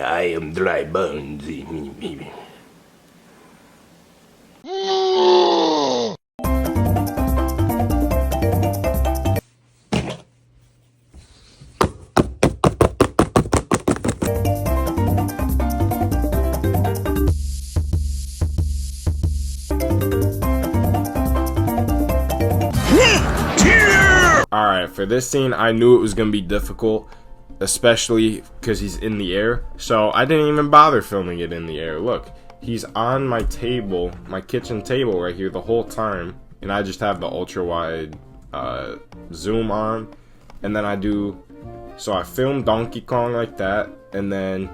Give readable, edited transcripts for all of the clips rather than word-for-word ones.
I am dry bones. Alright, for this scene, I knew it was going to be difficult, especially because he's in the air, so I didn't even bother filming it in the air. Look, he's on my table, my kitchen table right here the whole time, and I just have the ultra-wide zoom on, and then I filmed Donkey Kong like that, and then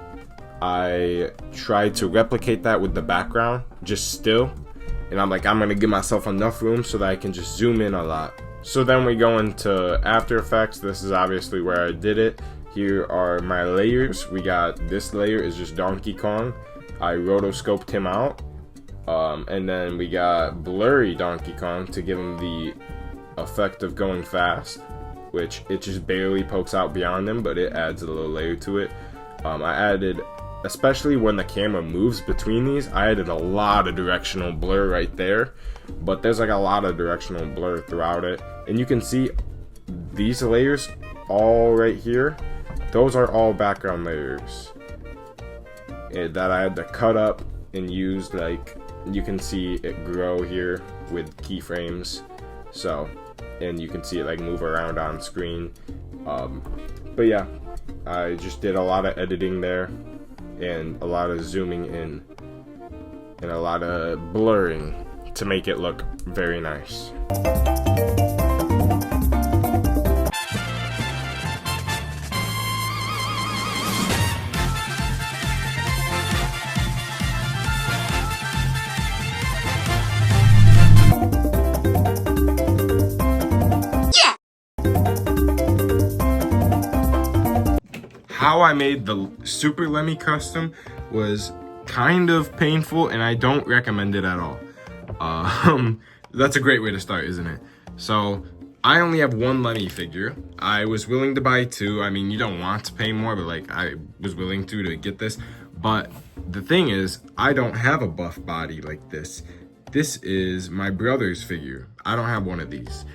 I tried to replicate that with the background, just still, and I'm like, I'm going to give myself enough room so that I can just zoom in a lot. So then we go into After Effects. This is obviously where I did it. Here are my layers. We got this layer is just Donkey Kong. I rotoscoped him out. And then we got blurry Donkey Kong to give him the effect of going fast, which it just barely pokes out beyond him, but it adds a little layer to it. I added, especially when the camera moves between these, I added a lot of directional blur right there, but there's like a lot of directional blur throughout it. And you can see these layers all right here, those are all background layers that I had to cut up and use. Like, you can see it grow here with keyframes, so, and you can see it like move around on screen. But yeah, I just did a lot of editing there and a lot of zooming in and a lot of blurring to make it look very nice. How I made the Super Lemmy custom was kind of painful, and I don't recommend it at all. That's a great way to start, isn't it? So I only have one Lemmy figure. I was willing to buy two. I mean, you don't want to pay more, but like, I was willing to get this. But the thing is, I don't have a buff body like this. This is my brother's figure. I don't have one of these.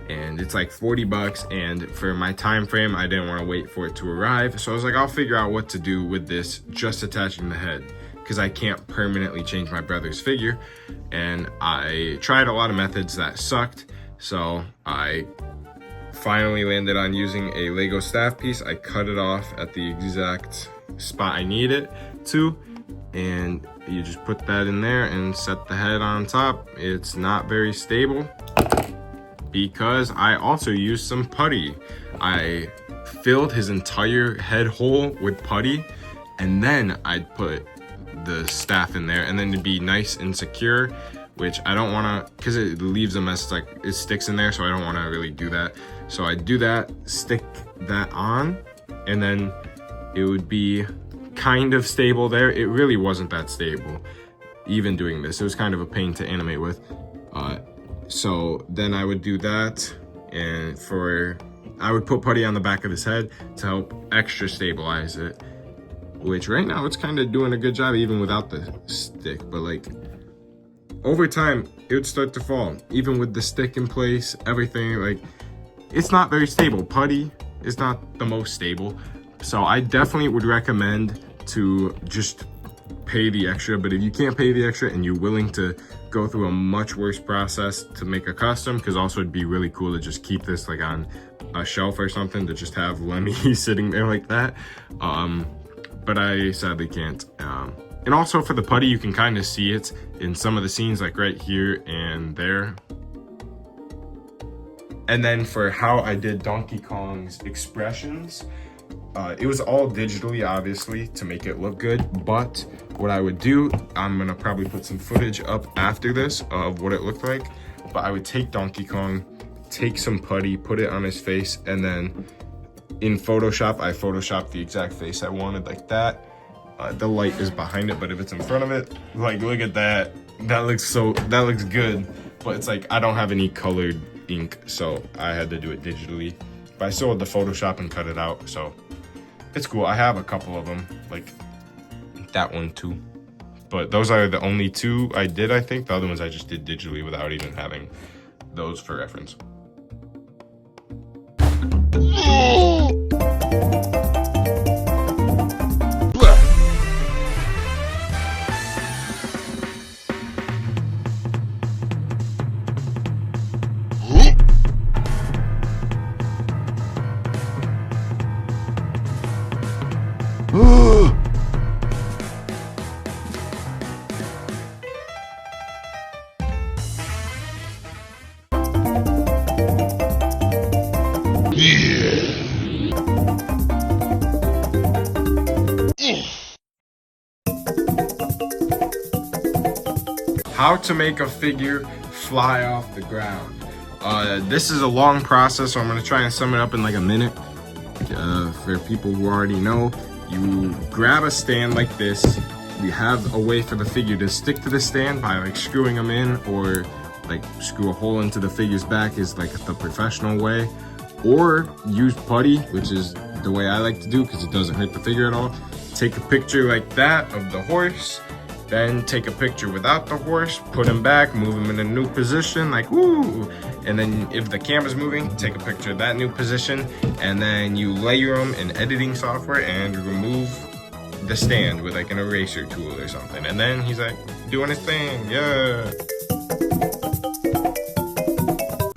And it's like 40 bucks, and for my time frame, I didn't want to wait for it to arrive. So I was like, I'll figure out what to do with this, just attaching the head, because I can't permanently change my brother's figure. And I tried a lot of methods that sucked, so I finally landed on using a Lego staff piece. I cut it off at the exact spot I need it to, and you just put that in there and set the head on top. It's not very stable, because I also used some putty. I filled his entire head hole with putty, and then I'd put the staff in there, and then to be nice and secure, which I don't wanna, cause it leaves a mess, like it sticks in there, so I don't wanna really do that. So I do that, stick that on, and then it would be kind of stable there. It really wasn't that stable, even doing this. It was kind of a pain to animate with. So then I would do that, and I would put putty on the back of his head to help extra stabilize it, which right now it's kind of doing a good job even without the stick. But like, over time it would start to fall, even with the stick in place, everything. Like, it's not very stable. Putty is not the most stable, so I definitely would recommend to just pay the extra. But if you can't pay the extra and you're willing to go through a much worse process to make a custom, because also it'd be really cool to just keep this like on a shelf or something, to just have Lemmy sitting there like that, but I sadly can't. And also for the putty, you can kind of see it in some of the scenes, like right here and there. And then for how I did Donkey Kong's expressions, it was all digitally, obviously, to make it look good. But what I would do, I'm gonna probably put some footage up after this of what it looked like. But I would take Donkey Kong, take some putty, put it on his face, and then in Photoshop, I photoshopped the exact face I wanted, like that. The light is behind it, but if it's in front of it, like, look at that. That looks good. But it's like, I don't have any colored ink, so I had to do it digitally. But I still had to Photoshop and cut it out, so it's cool. I have a couple of them, like that one too. But those are the only two I did, I think. The other ones I just did digitally without even having those for reference. How to make a figure fly off the ground. This is a long process, so I'm gonna try and sum it up in like a minute. For people who already know, you grab a stand like this. You have a way for the figure to stick to the stand by like screwing them in, or like screw a hole into the figure's back is like the professional way. Or use putty, which is the way I like to do because it doesn't hurt the figure at all. Take a picture like that of the horse. Then take a picture without the horse, put him back, move him in a new position, like woo! And then if the camera's moving, take a picture of that new position, and then you layer them in editing software and remove the stand with like an eraser tool or something. And then he's like doing his thing, yeah!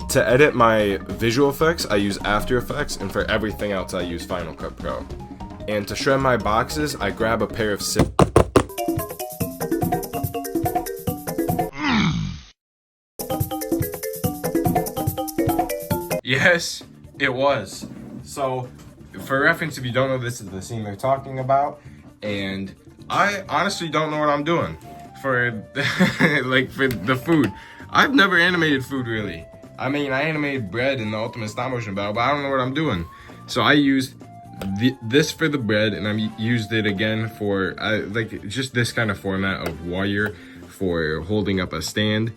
To edit my visual effects, I use After Effects, and for everything else, I use Final Cut Pro. And to shred my boxes, I grab a pair of scissors. Yes, it was. So, for reference, if you don't know, this is the scene they're talking about, and I honestly don't know what I'm doing for like for the food. I've never animated food really. I mean, I animated bread in the Ultimate Stop Motion Battle, but I don't know what I'm doing. So I used this for the bread, and I used it again for like just this kind of format of wire for holding up a stand.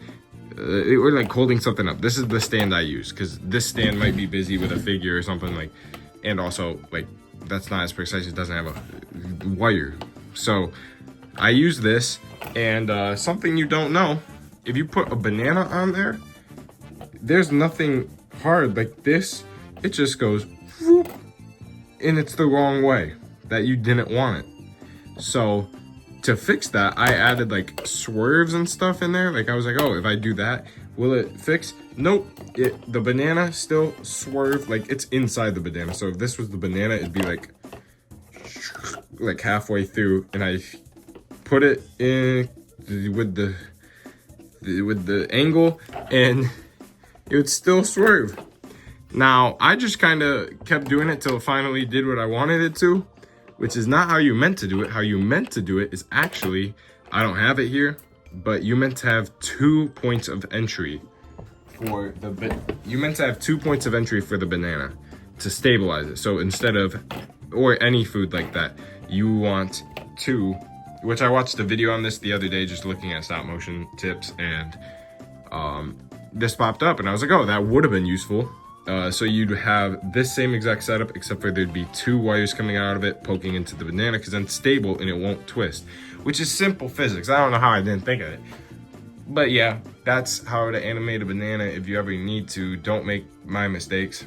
Or like holding something up. This is the stand I use because this stand might be busy with a figure or something, like, and also like that's not as precise. It doesn't have a wire. So I use this, and something you don't know, if you put a banana on there, there's nothing hard like this. It just goes whoop, and it's the wrong way that you didn't want it. So to fix that, I added like swerves and stuff in there. Like I was like, oh, if I do that, will it fix? Nope. The banana still swerved, like it's inside the banana. So if this was the banana, it'd be like halfway through, and I put it in with the angle, and it would still swerve. Now I just kind of kept doing it till it finally did what I wanted it to, which is not how you meant to do it. How you meant to do it is actually, I don't have it here, but you meant to have 2 points of entry for you meant to have 2 points of entry for the banana to stabilize it. So instead of, or any food like that, you want 2, which I watched a video on this the other day, just looking at stop motion tips, and this popped up, and I was like, oh, that would have been useful. So you'd have this same exact setup, except for there'd be 2 wires coming out of it, poking into the banana, because then it's stable and it won't twist, which is simple physics. I don't know how I didn't think of it. But yeah, that's how to animate a banana. If you ever need to, don't make my mistakes.